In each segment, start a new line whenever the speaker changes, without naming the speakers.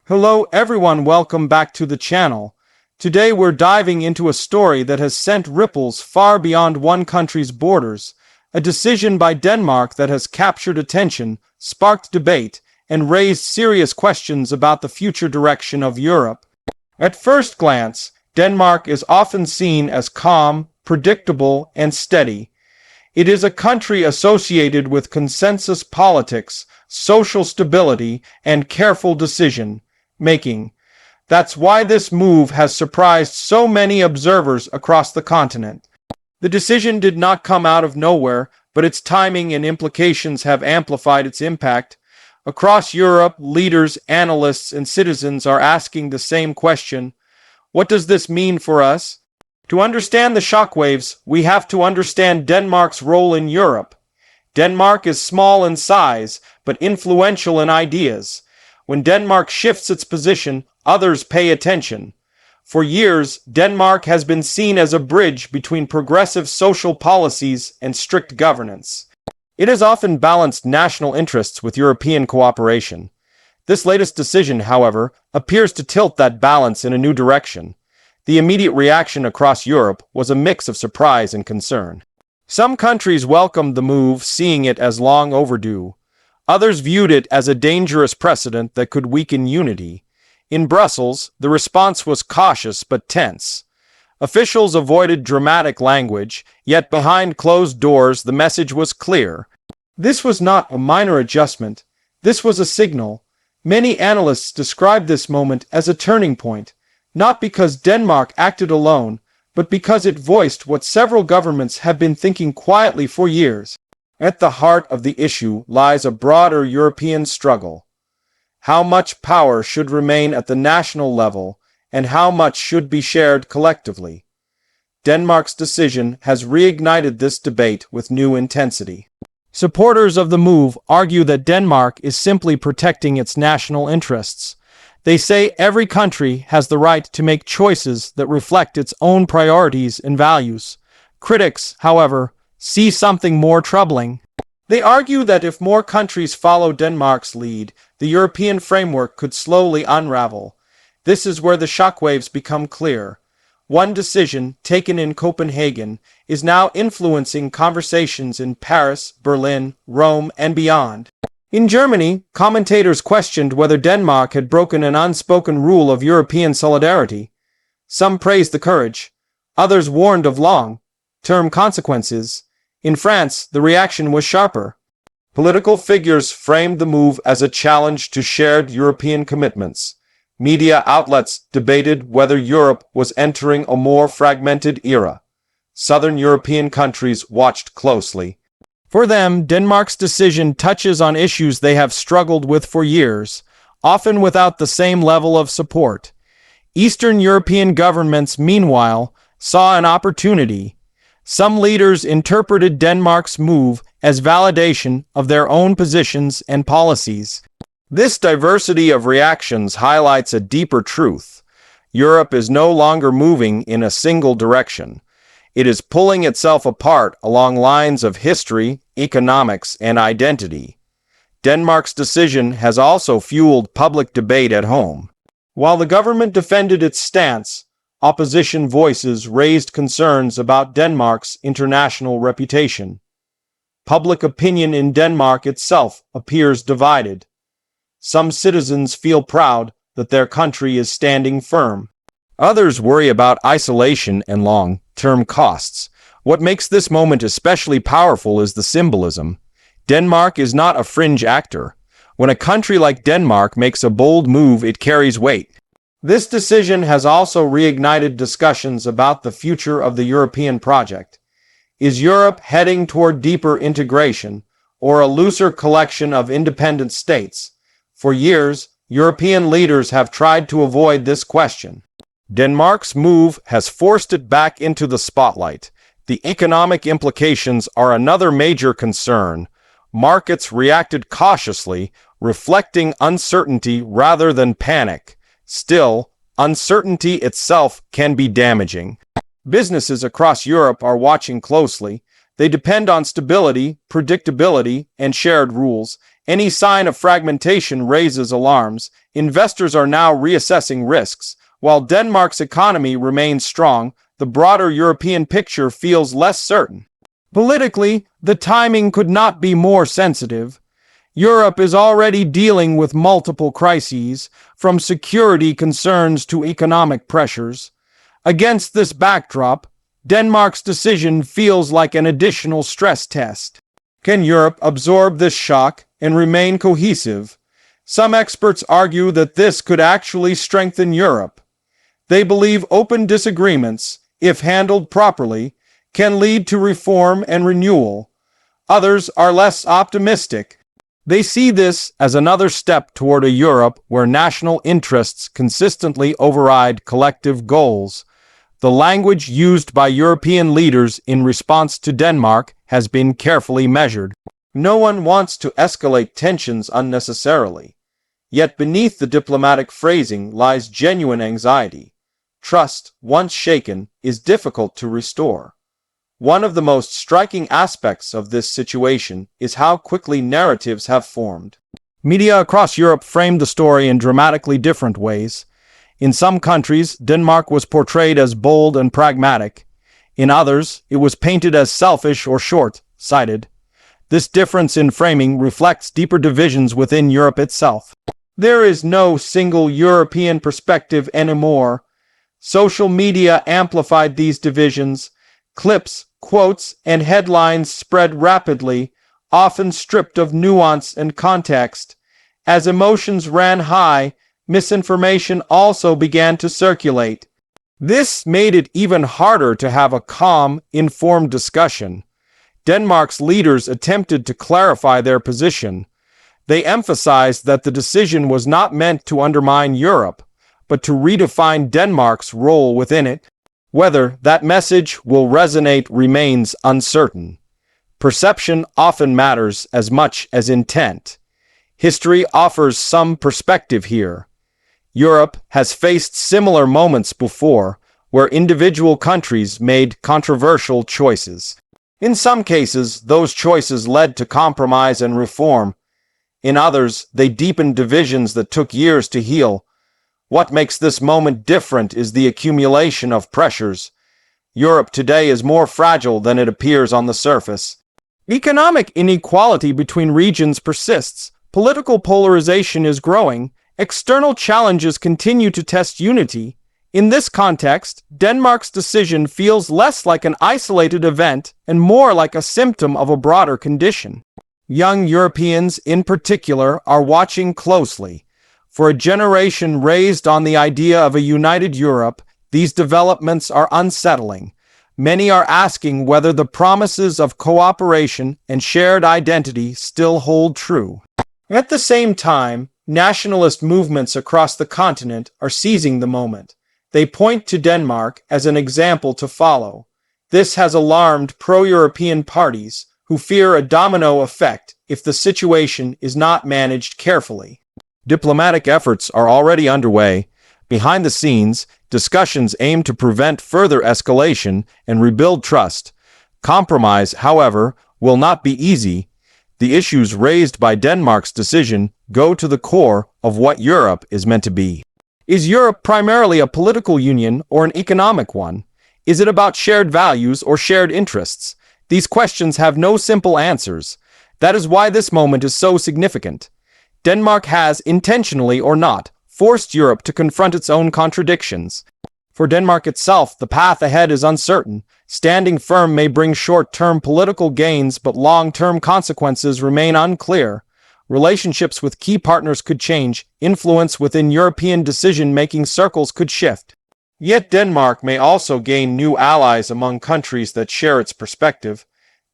Hello everyone, welcome back to the channel. Today we're diving into a story that has sent ripples far beyond one country's borders. A decision by Denmark that has captured attention, sparked debate, and raised serious questions about the future direction of Europe. At first glance, Denmark is often seen as calm, predictable, and steady. It is a country associated with consensus politics, social stability, and careful decision-making. That's why this move has surprised so many observers across the continent. The decision did not come out of nowhere, but its timing and implications have amplified its impact. Across Europe, leaders, analysts, and citizens are asking the same question: what does this mean for us? To understand the shockwaves, we have to understand Denmark's role in Europe. Denmark is small in size, but influential in ideas. When Denmark shifts its position, others pay attention. For years, Denmark has been seen as a bridge between progressive social policies and strict governance. It has often balanced national interests with European cooperation. This latest decision, however, appears to tilt that balance in a new direction. The immediate reaction across Europe was a mix of surprise and concern. Some countries welcomed the move, seeing it as long overdue. Others viewed it as a dangerous precedent that could weaken unity. In Brussels, the response was cautious but tense. Officials avoided dramatic language, yet behind closed doors the message was clear. This was not a minor adjustment. This was a signal. Many analysts describe this moment as a turning point, not because Denmark acted alone, but because it voiced what several governments have been thinking quietly for years. At the heart of the issue lies a broader European struggle. How much power should remain at the national level, and how much should be shared collectively? Denmark's decision has reignited this debate with new intensity. Supporters of the move argue that Denmark is simply protecting its national interests. They say every country has the right to make choices that reflect its own priorities and values. Critics, however, see something more troubling. They argue that if more countries follow Denmark's lead, the European framework could slowly unravel. This is where the shockwaves become clear. One decision, taken in Copenhagen, is now influencing conversations in Paris, Berlin, Rome, and beyond. In Germany, commentators questioned whether Denmark had broken an unspoken rule of European solidarity. Some praised the courage. Others warned of long-term consequences. In France, the reaction was sharper. Political figures framed the move as a challenge to shared European commitments. Media outlets debated whether Europe was entering a more fragmented era. Southern European countries watched closely. For them, Denmark's decision touches on issues they have struggled with for years, often without the same level of support. Eastern European governments, meanwhile, saw an opportunity. Some leaders interpreted Denmark's move as validation of their own positions and policies. This diversity of reactions highlights a deeper truth. Europe is no longer moving in a single direction. It is pulling itself apart along lines of history, economics, and identity. Denmark's decision has also fueled public debate at home. While the government defended its stance, opposition voices raised concerns about Denmark's international reputation. Public opinion in Denmark itself appears divided. Some citizens feel proud that their country is standing firm. Others worry about isolation and long-term costs. What makes this moment especially powerful is the symbolism. Denmark is not a fringe actor. When a country like Denmark makes a bold move, it carries weight. This decision has also reignited discussions about the future of the European project. Is Europe heading toward deeper integration, or a looser collection of independent states? For years, European leaders have tried to avoid this question. Denmark's move has forced it back into the spotlight. The economic implications are another major concern. Markets reacted cautiously, reflecting uncertainty rather than panic. Still, uncertainty itself can be damaging. Businesses across Europe are watching closely. They depend on stability, predictability, and shared rules. Any sign of fragmentation raises alarms. investors are now reassessing risks. While Denmark's economy remains strong, the broader European picture feels less certain. Politically, the timing could not be more sensitive. Europe is already dealing with multiple crises, from security concerns to economic pressures. Against this backdrop, Denmark's decision feels like an additional stress test. Can Europe absorb this shock and remain cohesive? Some experts argue that this could actually strengthen Europe. They believe open disagreements, if handled properly, can lead to reform and renewal. Others are less optimistic. They see this as another step toward a Europe where national interests consistently override collective goals. The language used by European leaders in response to Denmark has been carefully measured. No one wants to escalate tensions unnecessarily. Yet beneath the diplomatic phrasing lies genuine anxiety. Trust, once shaken, is difficult to restore. One of the most striking aspects of this situation is how quickly narratives have formed. Media across Europe framed the story in dramatically different ways. In some countries, Denmark was portrayed as bold and pragmatic. In others, it was painted as selfish or short-sighted. This difference in framing reflects deeper divisions within Europe itself. There is no single European perspective anymore. Social media amplified these divisions. Clips, quotes, and headlines spread rapidly, often stripped of nuance and context. As emotions ran high, misinformation also began to circulate. This made it even harder to have a calm, informed discussion. Denmark's leaders attempted to clarify their position. They emphasized that the decision was not meant to undermine Europe, but to redefine Denmark's role within it. Whether that message will resonate remains uncertain. Perception often matters as much as intent. History offers some perspective here. Europe has faced similar moments before, where individual countries made controversial choices. In some cases, those choices led to compromise and reform. In others, they deepened divisions that took years to heal. What makes this moment different is the accumulation of pressures. Europe today is more fragile than it appears on the surface. Economic inequality between regions persists. Political polarization is growing. External challenges continue to test unity. In this context, Denmark's decision feels less like an isolated event and more like a symptom of a broader condition. Young Europeans, in particular, are watching closely. For a generation raised on the idea of a united Europe, these developments are unsettling. Many are asking whether the promises of cooperation and shared identity still hold true. At the same time, nationalist movements across the continent are seizing the moment. They point to Denmark as an example to follow. This has alarmed pro-European parties, who fear a domino effect if the situation is not managed carefully. Diplomatic efforts are already underway. Behind the scenes, discussions aim to prevent further escalation and rebuild trust. Compromise, however, will not be easy. The issues raised by Denmark's decision go to the core of what Europe is meant to be. Is Europe primarily a political union or an economic one? Is it about shared values or shared interests? These questions have no simple answers. That is why this moment is so significant. Denmark has, intentionally or not, forced Europe to confront its own contradictions. For Denmark itself, the path ahead is uncertain. Standing firm may bring short-term political gains, but long-term consequences remain unclear. Relationships with key partners could change. Influence within European decision-making circles could shift. Yet Denmark may also gain new allies among countries that share its perspective.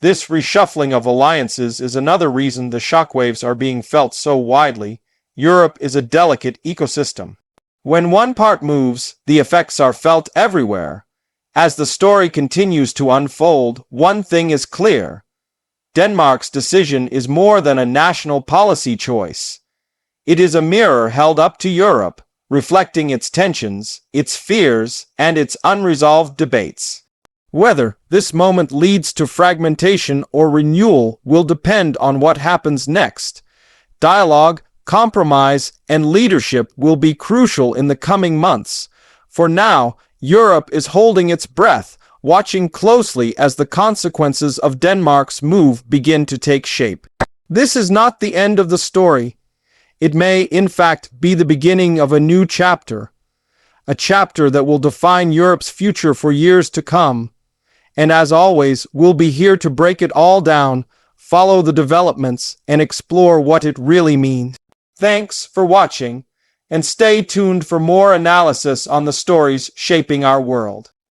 This reshuffling of alliances is another reason the shockwaves are being felt so widely. Europe is a delicate ecosystem. When one part moves, the effects are felt everywhere. As the story continues to unfold, one thing is clear. Denmark's decision is more than a national policy choice. It is a mirror held up to Europe, reflecting its tensions, its fears, and its unresolved debates. Whether this moment leads to fragmentation or renewal will depend on what happens next. Dialogue, compromise, and leadership will be crucial in the coming months. For now, Europe is holding its breath, watching closely as the consequences of Denmark's move begin to take shape. This is not the end of the story. It may, in fact, be the beginning of a new chapter. A chapter that will define Europe's future for years to come. And as always, we'll be here to break it all down, follow the developments, and explore what it really means. Thanks for watching, and stay tuned for more analysis on the stories shaping our world.